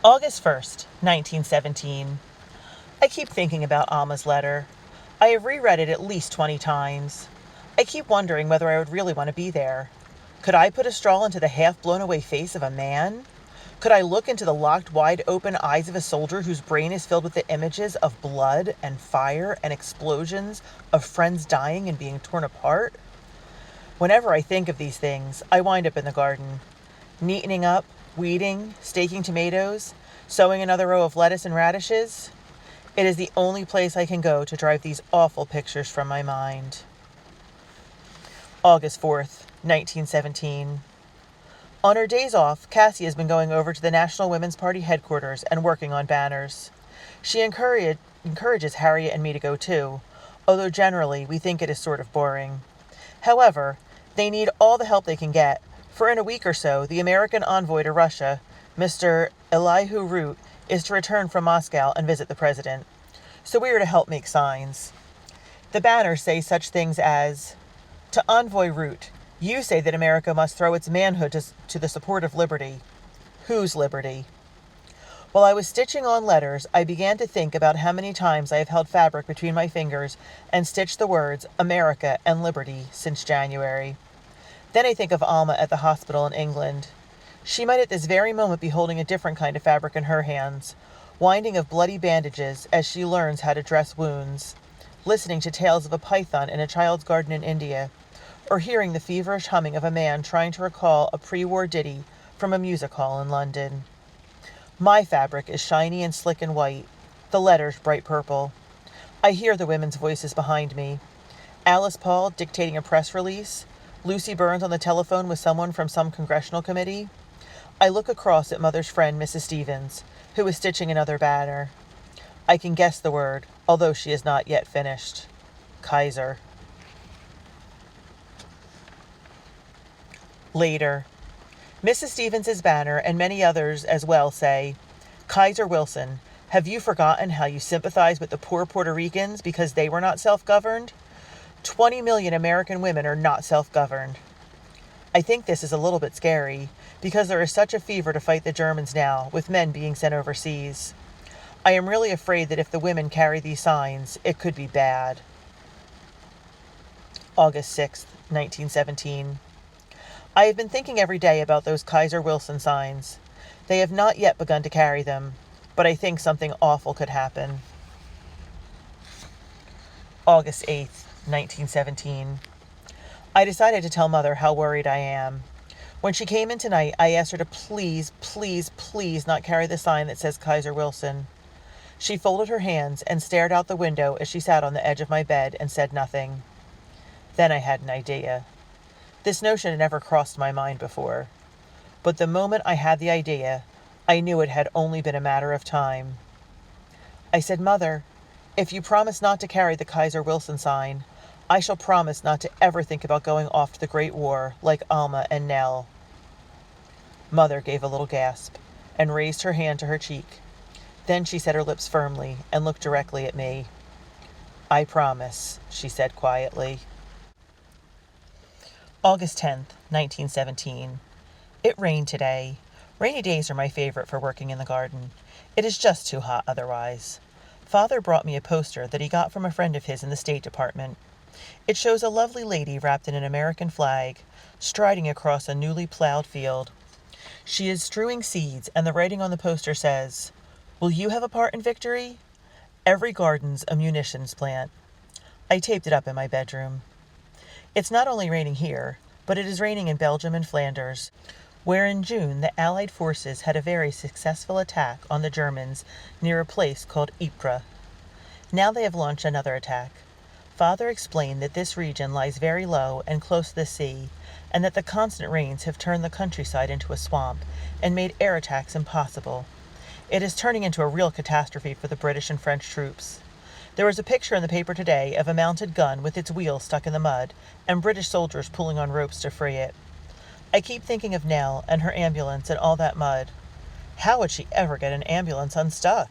August 1st, 1917. I keep thinking about Alma's letter. I have reread it at least 20 times. I keep wondering whether I would really want to be there. Could I put a straw into the half-blown-away face of a man? Could I look into the locked, wide-open eyes of a soldier whose brain is filled with the images of blood and fire and explosions, of friends dying and being torn apart? Whenever I think of these things, I wind up in the garden, neatening up, weeding, staking tomatoes, sowing another row of lettuce and radishes. It is the only place I can go to drive these awful pictures from my mind. August 4th, 1917. On her days off, Cassie has been going over to the National Women's Party headquarters and working on banners. She encourages Harriet and me to go too, although generally we think it is sort of boring. However, they need all the help they can get, for in a week or so, the American envoy to Russia, Mr. Elihu Root, is to return from Moscow and visit the president. So we are to help make signs. The banners say such things as, "To Envoy Root, you say that America must throw its manhood to the support of liberty. Whose liberty?" While I was stitching on letters, I began to think about how many times I have held fabric between my fingers and stitched the words America and liberty since January. Then I think of Alma at the hospital in England. She might at this very moment be holding a different kind of fabric in her hands, winding of bloody bandages as she learns how to dress wounds, listening to tales of a python in a child's garden in India, or hearing the feverish humming of a man trying to recall a pre-war ditty from a music hall in London. My fabric is shiny and slick and white, the letters bright purple. I hear the women's voices behind me. Alice Paul dictating a press release, Lucy Burns on the telephone with someone from some congressional committee. I look across at Mother's friend, Mrs. Stevens, who is stitching another banner. I can guess the word, although she is not yet finished. Kaiser. Later. Mrs. Stevens' banner and many others as well say, "Kaiser Wilson, have you forgotten how you sympathize with the poor Puerto Ricans because they were not self-governed? 20 million American women are not self-governed." I think this is a little bit scary, because there is such a fever to fight the Germans now, with men being sent overseas. I am really afraid that if the women carry these signs, it could be bad. August 6th, 1917. I have been thinking every day about those Kaiser Wilson signs. They have not yet begun to carry them, but I think something awful could happen. August 8th, 1917. I decided to tell Mother how worried I am. When she came in tonight, I asked her to please, please, please not carry the sign that says Kaiser Wilson. She folded her hands and stared out the window as she sat on the edge of my bed and said nothing. Then I had an idea. This notion had never crossed my mind before. But the moment I had the idea, I knew it had only been a matter of time. I said, "Mother, if you promise not to carry the Kaiser Wilson sign, I shall promise not to ever think about going off to the Great War like Alma and Nell." Mother gave a little gasp and raised her hand to her cheek. Then she set her lips firmly and looked directly at me. "I promise," she said quietly. August 10th, 1917. It rained today. Rainy days are my favorite for working in the garden. It is just too hot otherwise. Father brought me a poster that he got from a friend of his in the State Department. It shows a lovely lady wrapped in an American flag, striding across a newly plowed field. She is strewing seeds, and the writing on the poster says, "Will you have a part in victory? Every garden's a munitions plant." I taped it up in my bedroom. It's not only raining here, but it is raining in Belgium and Flanders, where in June the Allied forces had a very successful attack on the Germans near a place called Ypres. Now they have launched another attack. Father explained that this region lies very low and close to the sea, and that the constant rains have turned the countryside into a swamp and made air attacks impossible. It is turning into a real catastrophe for the British and French troops. There was a picture in the paper today of a mounted gun with its wheels stuck in the mud, and British soldiers pulling on ropes to free it. I keep thinking of Nell and her ambulance and all that mud. How would she ever get an ambulance unstuck?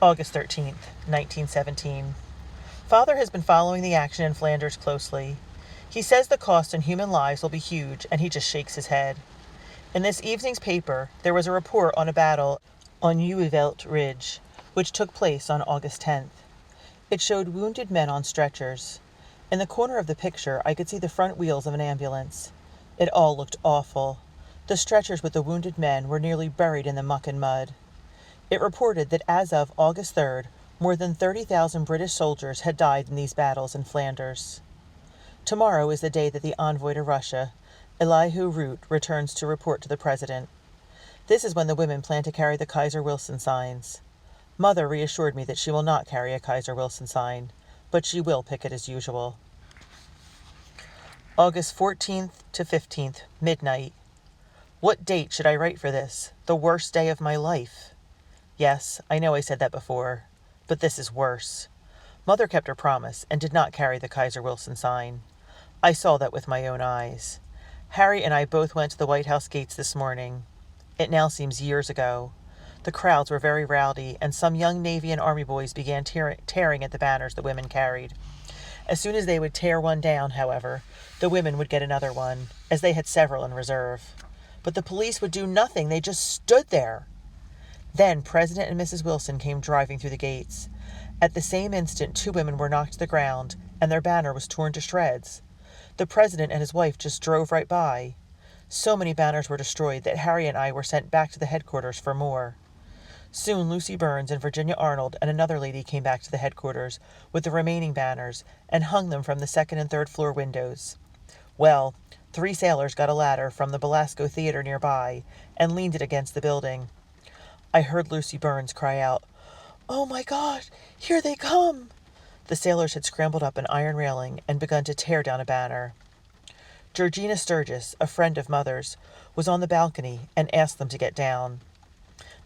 August 13th, 1917. Father has been following the action in Flanders closely. He says the cost in human lives will be huge, and he just shakes his head. In this evening's paper, there was a report on a battle on Uwevelt Ridge, which took place on August 10th. It showed wounded men on stretchers. In the corner of the picture, I could see the front wheels of an ambulance. It all looked awful. The stretchers with the wounded men were nearly buried in the muck and mud. It reported that as of August 3rd, more than 30,000 British soldiers had died in these battles in Flanders. Tomorrow is the day that the envoy to Russia, Elihu Root, returns to report to the president. This is when the women plan to carry the Kaiser Wilson signs. Mother reassured me that she will not carry a Kaiser Wilson sign, but she will picket as usual. August 14th to 15th, midnight. What date should I write for this? The worst day of my life. Yes, I know I said that before, but this is worse. Mother kept her promise and did not carry the Kaiser Wilson sign. I saw that with my own eyes. Harry and I both went to the White House gates this morning. It now seems years ago. The crowds were very rowdy, and some young Navy and Army boys began tearing at the banners the women carried. As soon as they would tear one down, however, the women would get another one, as they had several in reserve. But the police would do nothing. They just stood there. Then President and Mrs. Wilson came driving through the gates. At the same instant, 2 women were knocked to the ground, and their banner was torn to shreds. The president and his wife just drove right by. So many banners were destroyed that Harry and I were sent back to the headquarters for more. Soon Lucy Burns and Virginia Arnold and another lady came back to the headquarters with the remaining banners and hung them from the 2nd and 3rd floor windows. Well, 3 sailors got a ladder from the Belasco Theater nearby and leaned it against the building. I heard Lucy Burns cry out, "Oh my God, here they come!" The sailors had scrambled up an iron railing and begun to tear down a banner. Georgina Sturgis, a friend of Mother's, was on the balcony and asked them to get down.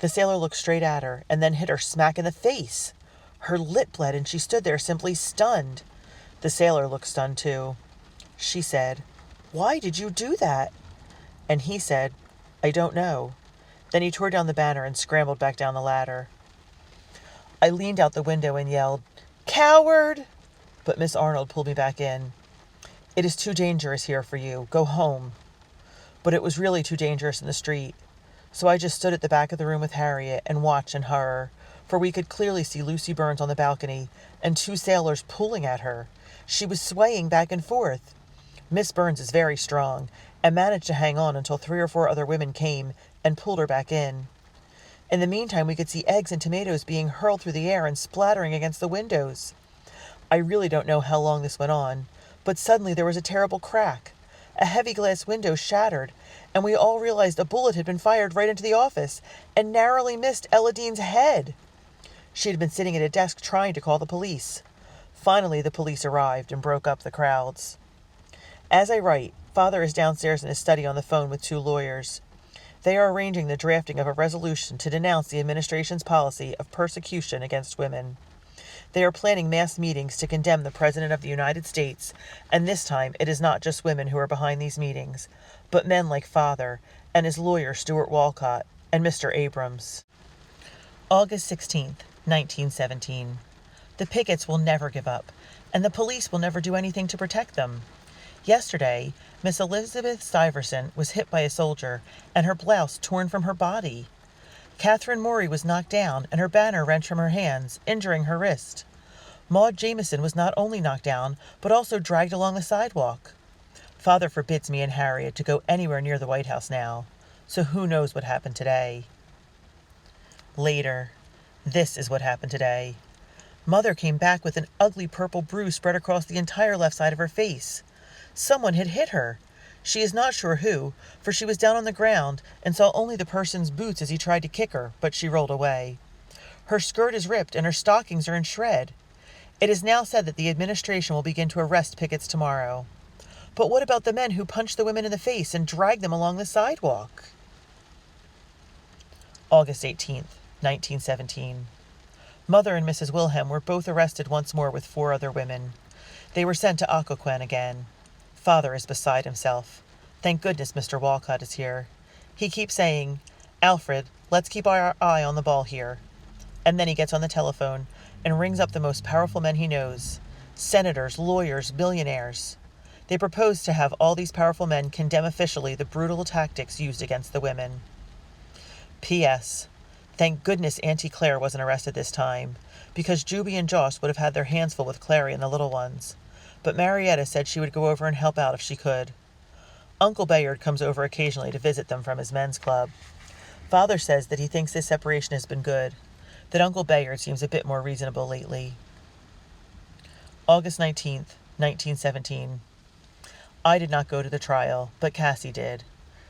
The sailor looked straight at her and then hit her smack in the face. Her lip bled and she stood there simply stunned. The sailor looked stunned too. She said, "Why did you do that?" And he said, "I don't know." Then he tore down the banner and scrambled back down the ladder. I leaned out the window and yelled, "Coward!" But Miss Arnold pulled me back in. "It is too dangerous here for you. Go home." But it was really too dangerous in the street. So I just stood at the back of the room with Harriet and watched in horror, for we could clearly see Lucy Burns on the balcony and 2 sailors pulling at her. She was swaying back and forth. Miss Burns is very strong and managed to hang on until 3 or 4 other women came and pulled her back in. In the meantime, we could see eggs and tomatoes being hurled through the air and splattering against the windows. I really don't know how long this went on, but suddenly there was a terrible crack. A heavy glass window shattered, and we all realized a bullet had been fired right into the office and narrowly missed Ella Dean's head. She had been sitting at a desk trying to call the police. Finally, the police arrived and broke up the crowds. As I write, Father is downstairs in his study on the phone with 2 lawyers. They are arranging the drafting of a resolution to denounce the administration's policy of persecution against women. They are planning mass meetings to condemn the President of the United States, and this time it is not just women who are behind these meetings, but men like Father and his lawyer Stuart Walcott and Mr. Abrams. August 16th, 1917. The pickets will never give up, and the police will never do anything to protect them. Yesterday, Miss Elizabeth Stuyvesant was hit by a soldier and her blouse torn from her body. Kathryn Morey was knocked down and her banner wrenched from her hands, injuring her wrist. Maud Jamieson was not only knocked down, but also dragged along the sidewalk. Father forbids me and Harriet to go anywhere near the White House now, so who knows what happened today. Later. This is what happened today. Mother came back with an ugly purple bruise spread across the entire left side of her face. Someone had hit her. She is not sure who, for she was down on the ground and saw only the person's boots as he tried to kick her, but she rolled away. Her skirt is ripped and her stockings are in shred. It is now said that the administration will begin to arrest pickets tomorrow. But what about the men who punched the women in the face and dragged them along the sidewalk? August 18th, 1917. Mother and Mrs. Wilhelm were both arrested once more with 4 other women. They were sent to Occoquan again. Father is beside himself. Thank goodness Mr. Walcott is here. He keeps saying, "Alfred, let's keep our eye on the ball here." And then he gets on the telephone and rings up the most powerful men he knows. Senators, lawyers, billionaires. They proposed to have all these powerful men condemn officially the brutal tactics used against the women. P.S. Thank goodness Auntie Claire wasn't arrested this time, because Juby and Joss would have had their hands full with Clary and the little ones. But Marietta said she would go over and help out if she could. Uncle Bayard comes over occasionally to visit them from his men's club. Father says that he thinks this separation has been good, that Uncle Bayard seems a bit more reasonable lately. August 19th, 1917. I did not go to the trial, but Cassie did.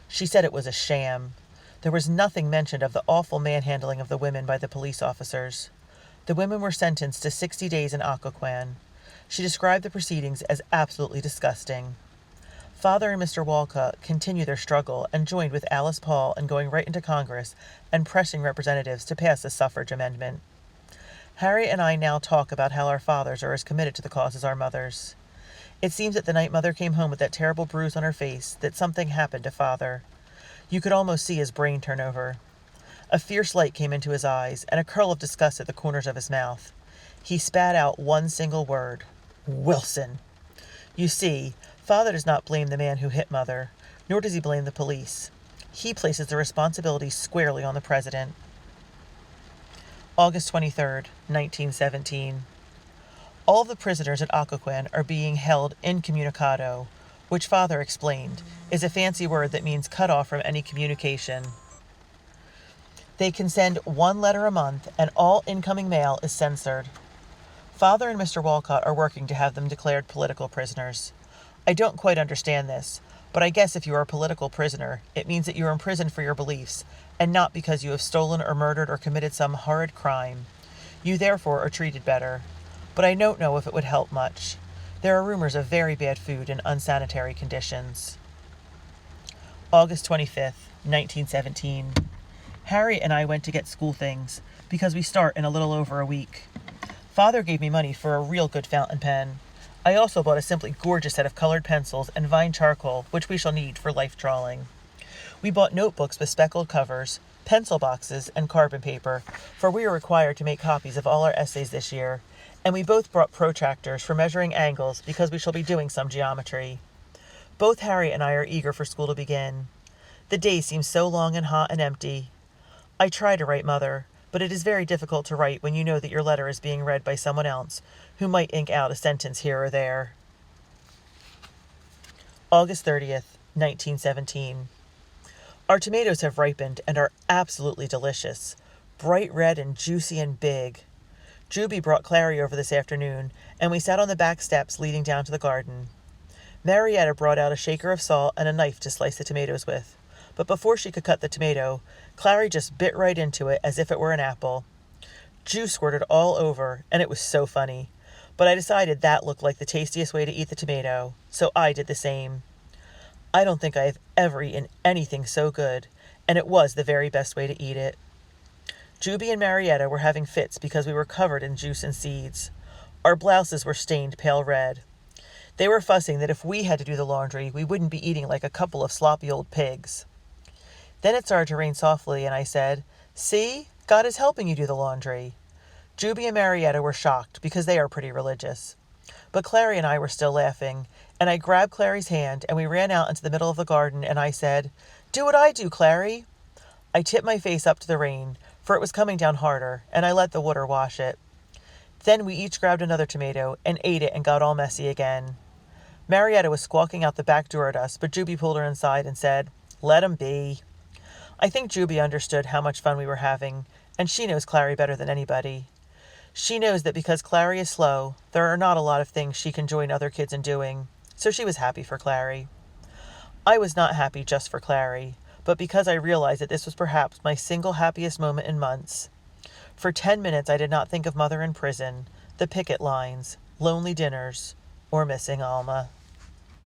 She said it was a sham. There was nothing mentioned of the awful manhandling of the women by the police officers. The women were sentenced to 60 days in Occoquan. She described the proceedings as absolutely disgusting. Father and Mr. Walcott continued their struggle and joined with Alice Paul in going right into Congress and pressing representatives to pass the suffrage amendment. Harry and I now talk about how our fathers are as committed to the cause as our mothers. It seems that the night Mother came home with that terrible bruise on her face, that something happened to Father. You could almost see his brain turn over. A fierce light came into his eyes, and a curl of disgust at the corners of his mouth. He spat out one single word: Wilson. You see, Father does not blame the man who hit Mother, nor does he blame the police. He places the responsibility squarely on the President. August 23rd, 1917. All the prisoners at Occoquan are being held incommunicado, which Father explained is a fancy word that means cut off from any communication. They can send one letter a month, and all incoming mail is censored. Father and Mr. Walcott are working to have them declared political prisoners. I don't quite understand this, but I guess if you are a political prisoner, it means that you are imprisoned for your beliefs, and not because you have stolen or murdered or committed some horrid crime. You therefore are treated better. But I don't know if it would help much. There are rumors of very bad food and unsanitary conditions. August 25th, 1917. Harry and I went to get school things, because we start in a little over a week. Father gave me money for a real good fountain pen. I also bought a simply gorgeous set of colored pencils and vine charcoal, which we shall need for life drawing. We bought notebooks with speckled covers, pencil boxes, and carbon paper, for we are required to make copies of all our essays this year, and we both brought protractors for measuring angles because we shall be doing some geometry. Both Harry and I are eager for school to begin. The days seem so long and hot and empty. I try to write Mother, but it is very difficult to write when you know that your letter is being read by someone else, who might ink out a sentence here or there. August 30th, 1917. Our tomatoes have ripened and are absolutely delicious, bright red and juicy and big. Juby brought Clary over this afternoon, and we sat on the back steps leading down to the garden. Marietta brought out a shaker of salt and a knife to slice the tomatoes with, but before she could cut the tomato, Clary just bit right into it as if it were an apple. Juice squirted all over, and it was so funny, but I decided that looked like the tastiest way to eat the tomato, so I did the same. I don't think I have ever eaten anything so good, and it was the very best way to eat it. Juby and Marietta were having fits because we were covered in juice and seeds. Our blouses were stained pale red. They were fussing that if we had to do the laundry, we wouldn't be eating like a couple of sloppy old pigs. Then it started to rain softly, and I said, "See, God is helping you do the laundry." Juby and Marietta were shocked because they are pretty religious. But Clary and I were still laughing, and I grabbed Clary's hand, and we ran out into the middle of the garden, and I said, "Do what I do, Clary." I tipped my face up to the rain, for it was coming down harder, and I let the water wash it. Then we each grabbed another tomato and ate it and got all messy again. Marietta was squawking out the back door at us, but Juby pulled her inside and said, "Let 'em be." I think Juby understood how much fun we were having, and she knows Clary better than anybody. She knows that because Clary is slow, there are not a lot of things she can join other kids in doing, so she was happy for Clary. I was not happy just for Clary, but because I realized that this was perhaps my single happiest moment in months. For 10 minutes I did not think of Mother in prison, the picket lines, lonely dinners, or missing Alma.